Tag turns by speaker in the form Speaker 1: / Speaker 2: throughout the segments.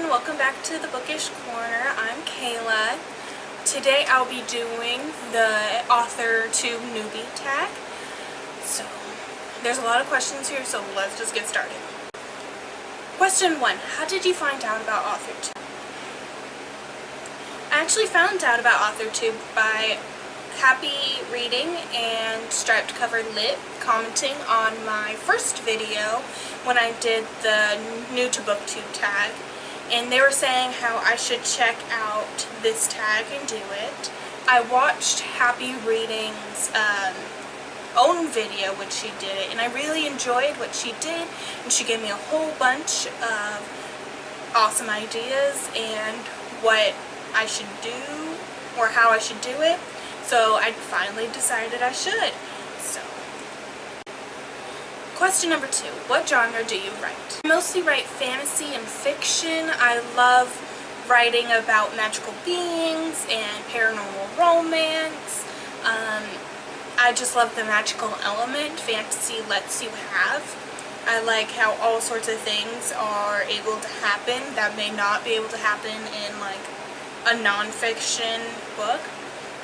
Speaker 1: everyone, welcome back to the Bookish Corner. I'm Kayla. Today I'll be doing the Authortube Newbie Tag. So, there's a lot of questions here, so let's just get started. Question 1. How did you find out about Authortube? I actually found out about Authortube by Happy Reading and Striped Cover Lit commenting on my first video when I did the new to booktube tag, and they were saying how I should check out this tag and do it. I watched Happy Reading's own video when she did it, and I really enjoyed what she did, and she gave me a whole bunch of awesome ideas and what I should do or how I should do it. So I finally decided I should. So, question number 2. What genre do you write? I mostly write fantasy and fiction. I love writing about magical beings and paranormal romance. I just love the magical element fantasy lets you have. I like how all sorts of things are able to happen that may not be able to happen in like a non-fiction book.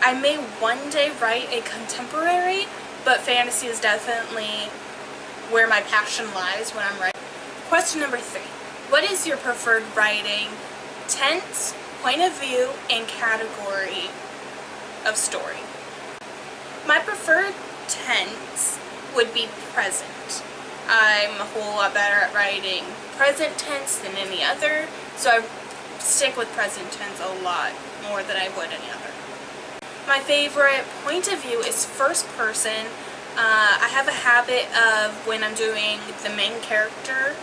Speaker 1: I may one day write a contemporary, but fantasy is definitely where my passion lies when I'm writing. Question number 3. What is your preferred writing tense, point of view, and category of story? My preferred tense would be present. I'm a whole lot better at writing present tense than any other, so I stick with present tense a lot more than I would any other. My favorite point of view is first person. I have a habit of when I'm doing the main character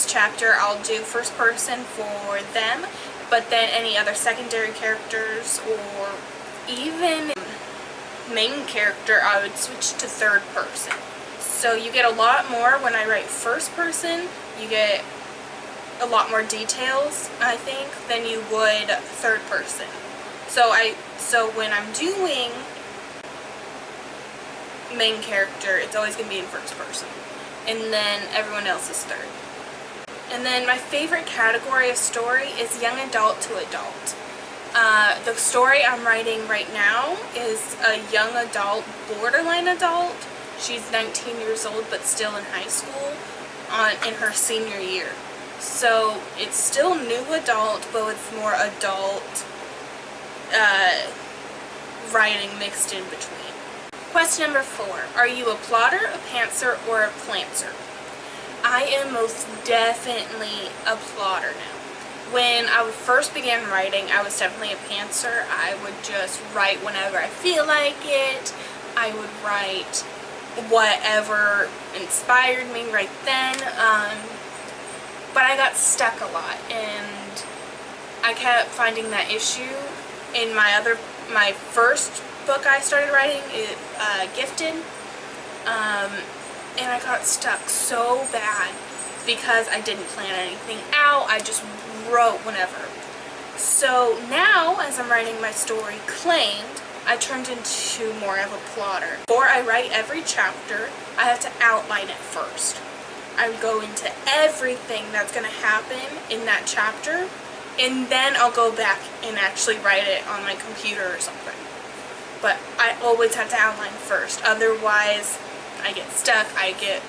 Speaker 1: chapter, I'll do first person for them, but then any other secondary characters or even main character, I would switch to third person. So you get a lot more when I write first person. You get a lot more details, I think, than you would third person. So when I'm doing main character, it's always going to be in first person, and then everyone else is third. And then my favorite category of story is young adult to adult. The story I'm writing right now is a young adult, borderline adult. She's 19 years old but still in high school in her senior year. So it's still new adult, but it's more adult writing mixed in between. Question number 4. Are you a plotter, a pantser, or a plantser? I am most definitely a plotter now. When I first began writing, I was definitely a pantser. I would just write whenever I feel like it. I would write whatever inspired me right then. But I got stuck a lot, and I kept finding that issue in my first book I started writing, Gifted, and I got stuck so bad because I didn't plan anything out. I just wrote whenever. So now, as I'm writing my story, Claimed, I turned into more of a plotter. Before I write every chapter, I have to outline it first. I go into everything that's going to happen in that chapter, and then I'll go back and actually write it on my computer or something. But I always have to outline first, otherwise I get stuck, I get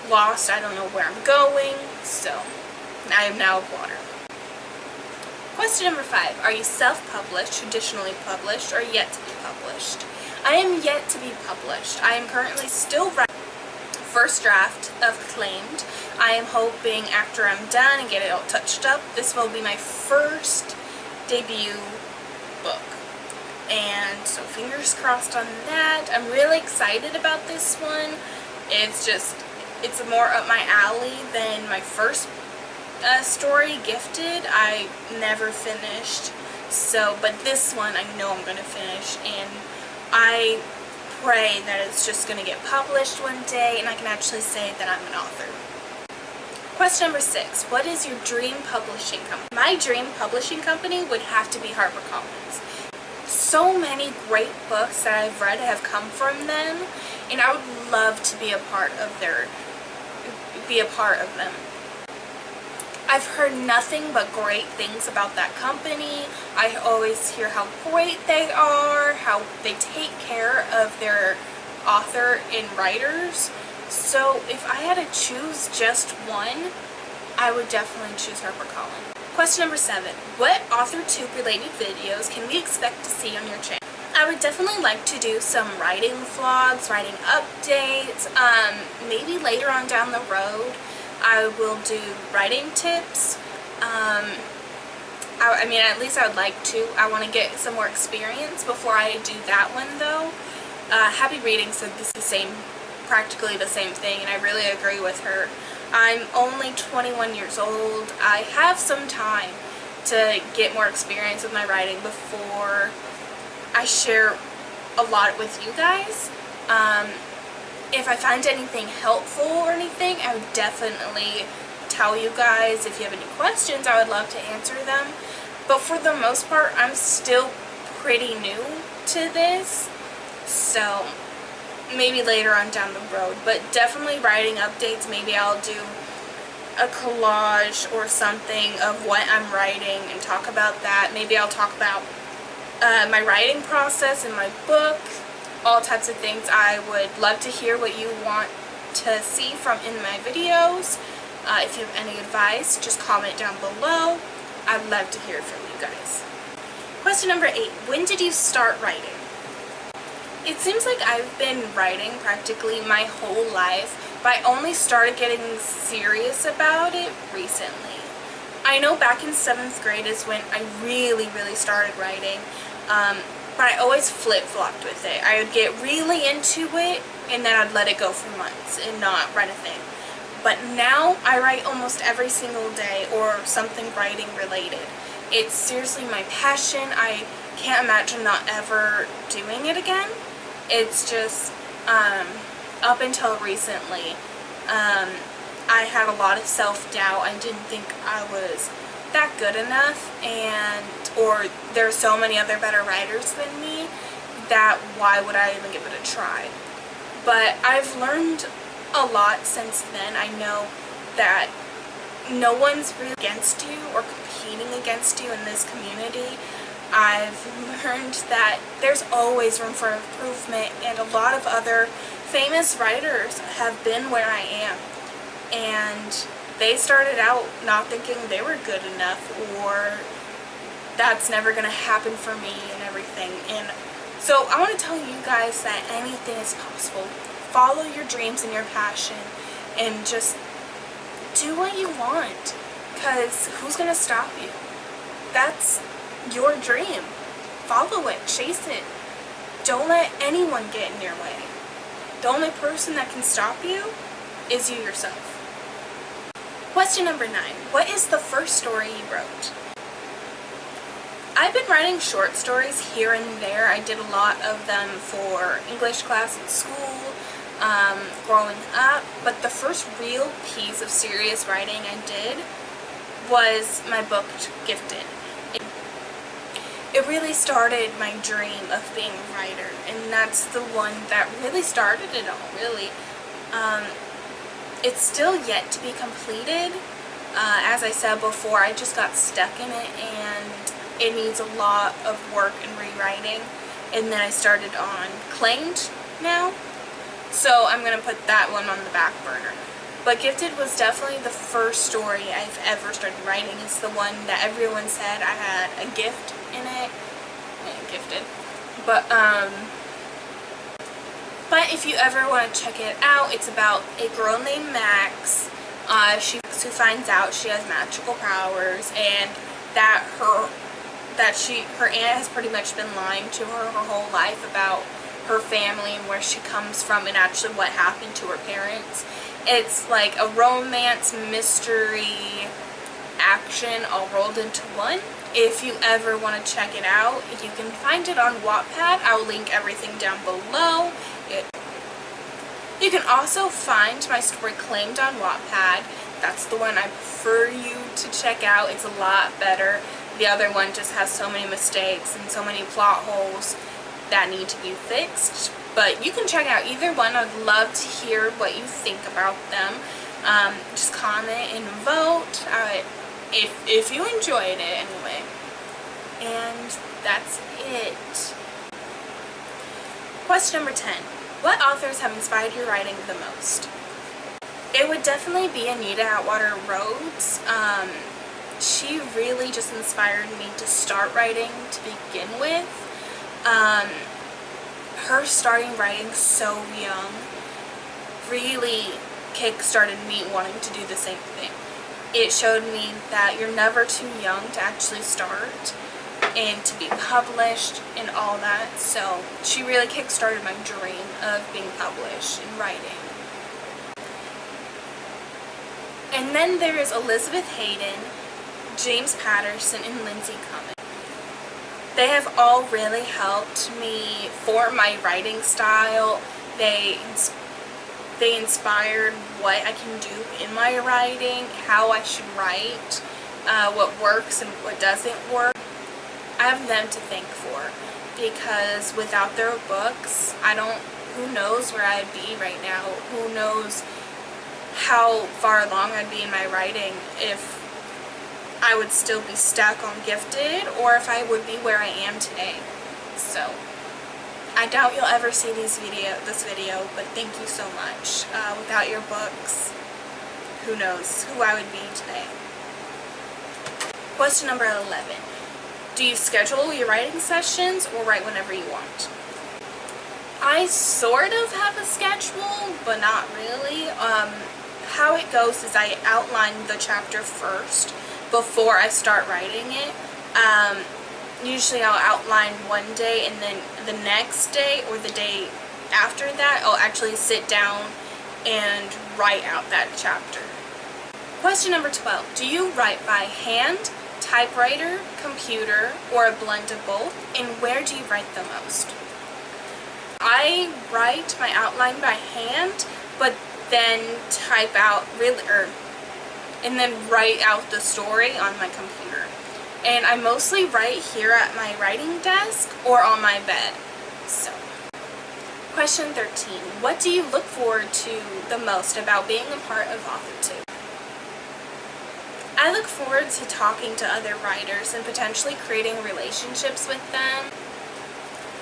Speaker 1: lost, I don't know where I'm going, so I am now a plotter. Question number 5. Are you self-published, traditionally published, or yet to be published? I am yet to be published. I am currently still writing first draft of Claimed. I am hoping after I'm done and get it all touched up, this will be my first debut book. And so fingers crossed on that. I'm really excited about this one. It's more up my alley than my first story, Gifted. I never finished. But this one I know I'm going to finish, and I pray that it's just going to get published one day and I can actually say that I'm an author. Question number 6. What is your dream publishing company? My dream publishing company would have to be HarperCollins. So many great books that I've read have come from them, and I would love to be a part of them. I've heard nothing but great things about that company. I always hear how great they are, how they take care of their author and writers. So if I had to choose just one, I would definitely choose HarperCollins. Question number 7. What Authortube related videos can we expect to see on your channel? I would definitely like to do some writing vlogs, writing updates. Maybe later on down the road I will do writing tips. I mean, at least I would like to. I want to get some more experience before I do that one though. Happy Reading said this is practically the same thing, and I really agree with her. I'm only 21 years old. I have some time to get more experience with my writing before I share a lot with you guys. If I find anything helpful or anything, I would definitely tell you guys. If you have any questions, I would love to answer them. But for the most part, I'm still pretty new to this, so maybe later on down the road. But definitely writing updates. Maybe I'll do a collage or something of what I'm writing and talk about that. Maybe I'll talk about my writing process in my book, all types of things. I would love to hear what you want to see from in my videos. If you have any advice, just comment down below. I'd love to hear from you guys. Question number 8. When did you start writing? It seems like I've been writing practically my whole life, but I only started getting serious about it recently. I know back in 7th grade is when I really started writing, but I always flip-flopped with it. I would get really into it, and then I'd let it go for months and not write a thing. But now I write almost every single day or something writing related. It's seriously my passion. I can't imagine not ever doing it again. It's just, up until recently, I had a lot of self-doubt. I didn't think I was that good enough, or there's so many other better writers than me, that why would I even give it a try? But I've learned a lot since then. I know that no one's really against you or competing against you in this community. I've learned that there's always room for improvement, and a lot of other famous writers have been where I am, and they started out not thinking they were good enough, or that's never going to happen for me and everything. And so I want to tell you guys that anything is possible. Follow your dreams and your passion, and just do what you want, because who's going to stop you? That's your dream. Follow it, chase it. Don't let anyone get in your way. The only person that can stop you is you yourself. Question number 9. What is the first story you wrote? I've been writing short stories here and there. I did a lot of them for English class in school, growing up, but the first real piece of serious writing I did was my book, Gifted. It really started my dream of being a writer, and that's the one that really started it all, really. It's still yet to be completed. As I said before, I just got stuck in it, and it needs a lot of work and rewriting. And then I started on Claimed now, so I'm going to put that one on the back burner. But Gifted was definitely the first story I've ever started writing. It's the one that everyone said I had a gift in it. Gifted. But if you ever want to check it out, it's about a girl named Max. Who finds out she has magical powers, and that her aunt has pretty much been lying to her whole life about her family and where she comes from and actually what happened to her parents. It's like a romance, mystery, action all rolled into one. If you ever want to check it out, you can find it on Wattpad. I'll link everything down below. You can also find my story Claimed on Wattpad. That's the one I prefer you to check out. It's a lot better. The other one just has so many mistakes and so many plot holes that need to be fixed. But you can check out either one. I'd love to hear what you think about them. Just comment and vote. if you enjoyed it anyway. And that's it. Question number 10. What authors have inspired your writing the most? It would definitely be Anita Atwater Rhodes. She really just inspired me to start writing to begin with. Her starting writing so young really kick-started me wanting to do the same thing. It showed me that you're never too young to actually start and to be published and all that. So she really kick-started my dream of being published and writing. And then there's Elizabeth Hayden, James Patterson, and Lindsay Cummins. They have all really helped me form my writing style. They inspired what I can do in my writing, how I should write, what works and what doesn't work. I have them to thank for, because without their books, who knows where I'd be right now. Who knows how far along I'd be in my writing, if I would still be stuck on Gifted, or if I would be where I am today. So I doubt you'll ever see this video, but thank you so much. Without your books, who knows who I would be today. Question number 11. Do you schedule your writing sessions or write whenever you want? I sort of have a schedule, but not really. How it goes is I outline the chapter first before I start writing it. Usually I'll outline one day, and then the next day or the day after that I'll actually sit down and write out that chapter. Question number 12. Do you write by hand, typewriter, computer, or a blend of both? And where do you write the most? I write my outline by hand, but then type out and then write out the story on my computer. And I mostly write here at my writing desk or on my bed. So, question 13. What do you look forward to the most about being a part of Authortube? I look forward to talking to other writers and potentially creating relationships with them.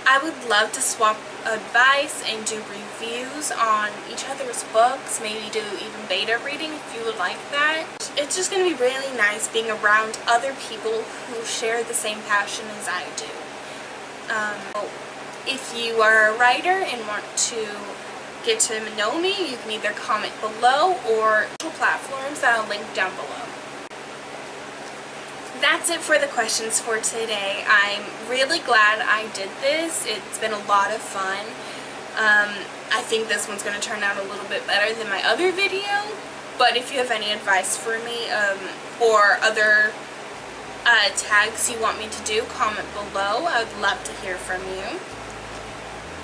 Speaker 1: I would love to swap advice and do reviews on each other's books, maybe do even beta reading if you would like that. It's just going to be really nice being around other people who share the same passion as I do. If you are a writer and want to get to know me, you can either comment below or social platforms that I'll link down below. That's it for the questions for today. I'm really glad I did this. It's been a lot of fun. I think this one's going to turn out a little bit better than my other video, but if you have any advice for me or other tags you want me to do, comment below. I would love to hear from you.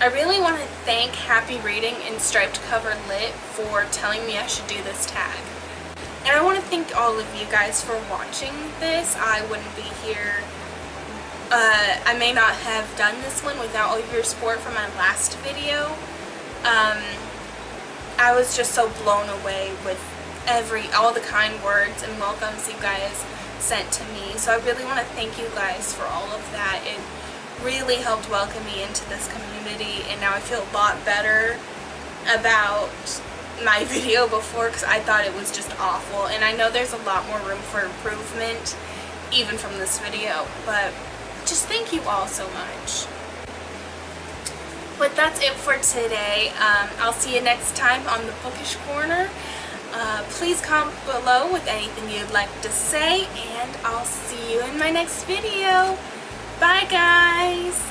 Speaker 1: I really want to thank Happy Reading and Striped Cover Lit for telling me I should do this tag. And I want to thank all of you guys for watching this. I wouldn't be here. I may not have done this one without all of your support from my last video. I was just so blown away with all the kind words and welcomes you guys sent to me. So I really want to thank you guys for all of that. It really helped welcome me into this community, and now I feel a lot better about my video before, because I thought it was just awful, and I know there's a lot more room for improvement even from this video, but just thank you all so much. But that's it for today. I'll see you next time on the Bookish Corner. Please comment below with anything you'd like to say, and I'll see you in my next video. Bye guys!